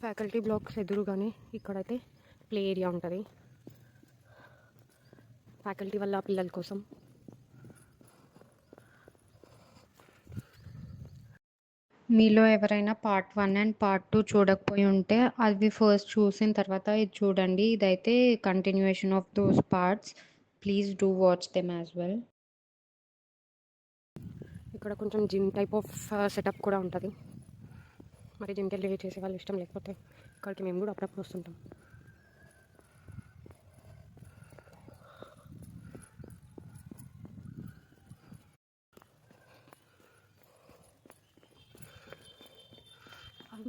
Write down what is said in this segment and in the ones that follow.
Faculty blocks ఎదురుగానే ఇక్కడైతే play area ఉంటుంది ఫ్యాకల్టీ వల్ల పిల్లల కోసం. మీలో ఎవరైనా పార్ట్ 1 అండ్ పార్ట్ 2 చూడకపోయి ఉంటే అవి ఫస్ట్ చూసిన తర్వాత ఇది చూడండి. ఇదైతే continuation of those parts. Please do watch them as well. ఇక్కడ కొంచెం జిమ్ టైప్ ఆఫ్ సెటప్ కూడా ఉంటుంది. మరి జిమ్కి వెళ్ళి చేసే వాళ్ళు ఇష్టం లేకపోతే ఇక్కడికి మేము కూడా అప్పుడప్పుడు వస్తుంటాం.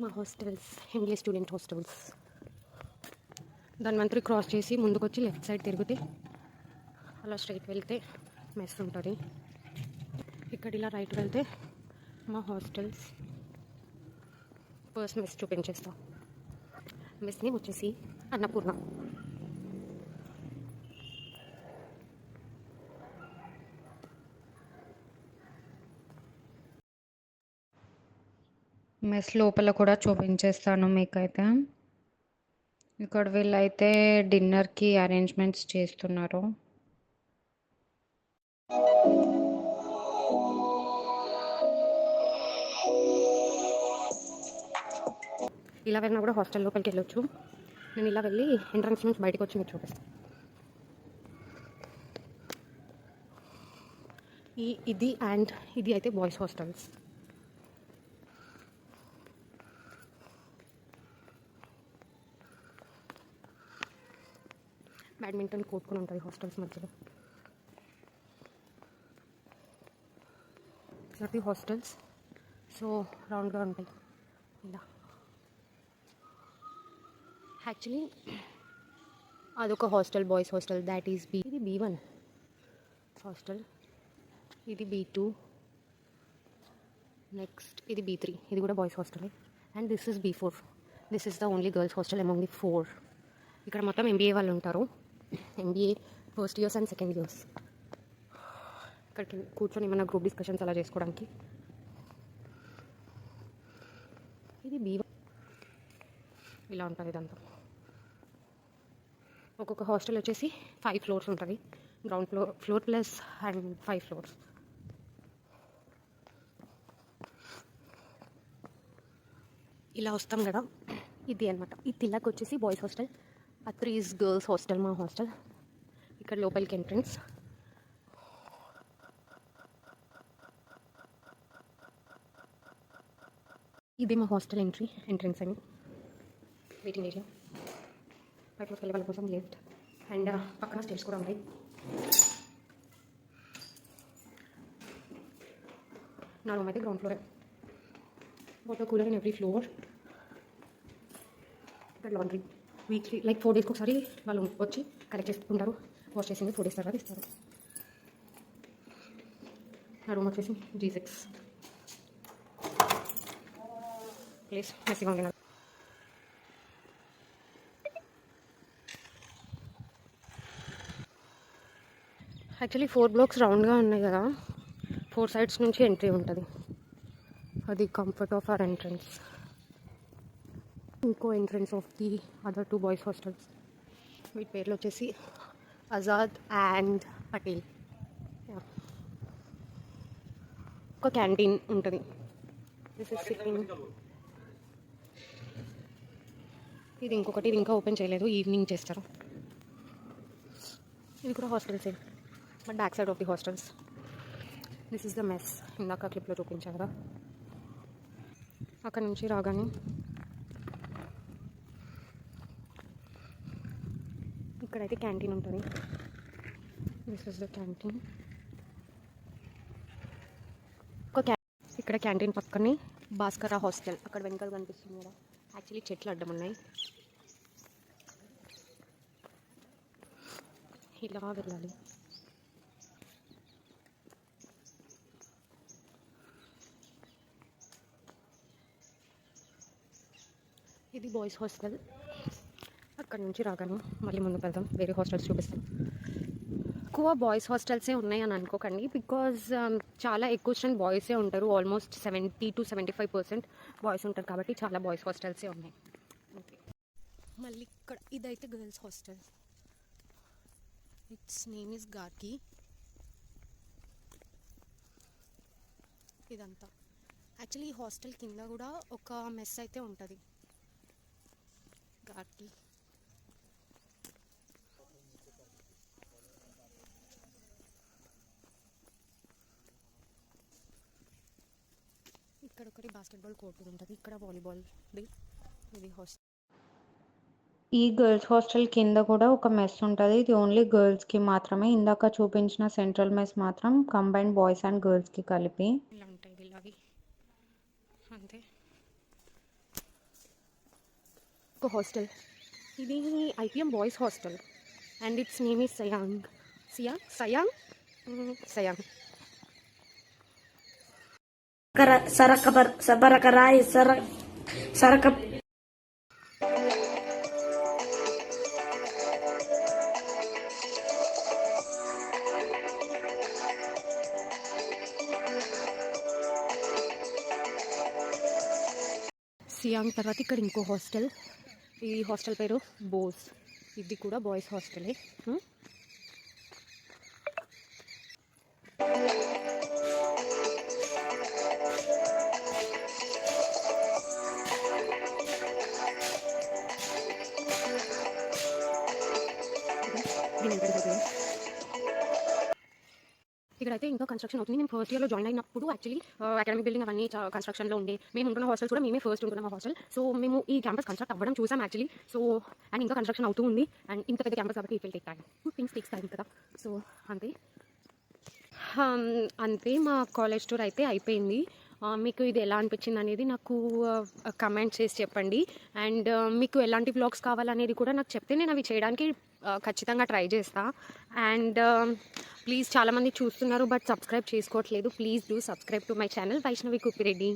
మా hostels MBA student hostels. Dhanvantari cross చేసి ముందుకు వచ్చి లెఫ్ట్ సైడ్ తిరిగితే అలా స్ట్రైట్ వెళ్తే మెస్ ఉంటుంది. ఇక్కడ ఇలా రైట్ వెళ్తే మా హాస్టల్స్. ఫస్ట్ మెస్ చూపించేస్తాం. మెస్ నేమ్ వచ్చేసి అన్నపూర్ణ. మెస్ లోపల కూడా చూపించేస్తాను మీకైతే. ఇక్కడ వీళ్ళైతే డిన్నర్కి అరేంజ్మెంట్స్ చేస్తున్నారు. ఇలా వెళ్ళినా కూడా హాస్టల్ లోపలికి వెళ్ళొచ్చు. నేను ఇలా వెళ్ళి ఎంట్రన్స్ నుంచి బయటకు వచ్చి మీకు చూపిస్తాను. ఇది అయితే బాయ్స్ హాస్టల్స్. బ్యాడ్మింటన్ కోర్ట్ కూడా ఉంటుంది హాస్టల్స్ మధ్యలో. ఇలాంటి హాస్టల్స్ సో రౌండ్గా ఉంటాయి ఇలా. యాక్చువల్లీ అదొక hostel, boys hostel. That is ఇది B1 హాస్టల్, ఇది B2, నెక్స్ట్ ఇది B3. ఇది కూడా boys hostel. And this is B4. This is the only girls hostel among the 4. ఇక్కడ మొత్తం MBA వాళ్ళు ఉంటారు. MBA first years and second years. ఇక్కడికి కూర్చొని ఏమైనా గ్రూప్ డిస్కషన్స్ అలా చేసుకోవడానికి. ఇది B1. ఇలా ఉంటుంది ఇదంతా. ఒక్కొక్క హాస్టల్ వచ్చేసి 5 ఫ్లోర్స్ ఉంటుంది. Ground floor plus and 5 floors. ఇలా వస్తాం కదా, ఇది అనమాట. ఈ తిల్లక్ వచ్చేసి boys hostel, Atri is girls hostel, మా హాస్టల్. ఇక్కడ లోపలికి ఎంట్రన్స్. ఇది మా హాస్టల్ ఎంట్రన్స్ అని వెయిటింగ్ ఏరియా. బయటకు వెళ్ళే వాళ్ళ కోసం లెఫ్ట్ అండ్ పక్కన స్టేర్స్ కూడా ఉన్నాయి. నా రూమ్ అయితే గ్రౌండ్ ఫ్లోరే. Water cooler in every floor. ఇక్కడ లాండ్రీ వీక్లీ లైక్ 4 డేస్కి ఒకసారి వాళ్ళు వచ్చి కలెక్ట్ చేసుకుంటారు. వాష్ చేసింది 4 డేస్ తర్వాత ఇస్తారు. నా రూమ్ వచ్చేసి G6 ప్లేస్ మెస్సీగా ఉంది. యాక్చువల్లీ 4 బ్లాక్స్ రౌండ్గా ఉన్నాయి కదా, 4 సైడ్స్ నుంచి ఎంట్రీ ఉంటుంది. అది కంఫర్ట్ ఆఫ్ అవర్ ఎంట్రన్స్. ఇంకో entrance of the other 2 boys hostels. వీటి పేర్లు వచ్చేసి ఆజాద్ అండ్ పటేల్. ఒక క్యాంటీన్ ఉంటుంది. This is sitting. ఇది ఇంకొకటి, ఇది ఇంకా ఓపెన్ చేయలేదు, ఈవినింగ్ చేస్తారు. ఇది కూడా హాస్టల్సే, but back side of the hostels. This is the mess. ఇందాక క్లిప్లో చూపించాను కదా. అక్కడ నుంచి రాగానే ఇక్కడైతే క్యాంటీన్ ఉంటుంది. This is the canteen. ఇక్కడ క్యాంటీన్ పక్కనే భాస్కర హాస్టల్. అక్కడ వెనకాల కనిపిస్తుంది కదా, యాక్చువల్లీ చెట్లు అడ్డం ఉన్నాయి. ఇలా వెళ్ళాలి. ఇది బాయ్స్ హాస్టల్. అక్కడ నుంచి రాగానే మళ్ళీ ముందుకు వెళ్దాం, వేరే హాస్టల్స్ చూపిస్తాం. ఎక్కువ బాయ్స్ హాస్టల్సే ఉన్నాయి అని అనుకోకండి, బికాజ్ చాలా ఎక్కువ స్ట్రెంత్ బాయ్సే ఉంటారు. ఆల్మోస్ట్ 70 to 75% బాయ్స్ ఉంటారు కాబట్టి చాలా బాయ్స్ హాస్టల్సే ఉన్నాయి. మళ్ళీ ఇక్కడ ఇదైతే girls hostel. Its name is Gargi. ఇదంతా యాక్చువల్లీ ఈ హాస్టల్ కింద కూడా ఒక మెస్ అయితే ఉంటుంది. గార్కి ఇక్కడ ఒకటి బాస్కెట్బాల్ కోర్ట్ ఉంటుంది. ఇక్కడ వాలీబాల్ది. ఇది హాస్టల్. ఈ గర్ల్స్ హాస్టల్ కింద కూడా ఒక మెస్ ఉంటుంది. ఇది ఓన్లీ గర్ల్స్కి మాత్రమే. ఇందాక చూపించిన సెంట్రల్ మెస్ మాత్రం కంబైన్డ్ బాయ్స్ అండ్ గర్ల్స్కి కలిపి. ఇలా ఉంటాయి వీళ్ళవి అంతే. ఒక హాస్టల్ ఇది IPM boys hostel and its name is Siang. Siang. Sabarakarai sarakap Siang తర్వాత ఇక్కడ ఇంకో హాస్టల్. ఈ హాస్టల్ పేరు బోస్. ఇది కూడా బాయ్స్ హాస్టలే. ఇక్కడైతే ఇంకా కన్స్ట్రక్షన్ అవుతుంది. నేను ఫస్ట్ ఇయర్లో జాయిన్ అయినప్పుడు యాక్చువల్లీ అకాడమిక్ బిల్డింగ్ అవన్నీ కన్స్ట్రక్షన్లో ఉండే. మేము ఉంటున్న హాస్టల్స్ కూడా మేమే ఫస్ట్ ఉంటున్నాం ఆ హాస్టల్. సో మేము ఈ క్యాంపస్ కన్స్ట్రక్ట్ అవ్వడం చూసాం యాక్చువల్లీ. సో అండ్ ఇంకా కన్స్ట్రక్షన్ అవుతూ ఉంది. అండ్ ఇంత పెద్ద క్యాంపస్ కాబట్టి it will take time. Things takes time కదా. సో అంతే మా కాలేజ్ టూర్ అయితే అయిపోయింది. మీకు ఇది ఎలా అనిపించింది అనేది నాకు కమెంట్ చేసి చెప్పండి. అండ్ మీకు ఎలాంటి వ్లాగ్స్ కావాలనేది కూడా నాకు చెప్తే నేను అవి చేయడానికి ఖచ్చితంగా ట్రై చేస్తా. అండ్ ప్లీజ్ చాలామంది చూస్తున్నారు బట్ సబ్స్క్రైబ్ చేసుకోవట్లేదు. Please do subscribe to my channel Vaishnavi Kuppireddy.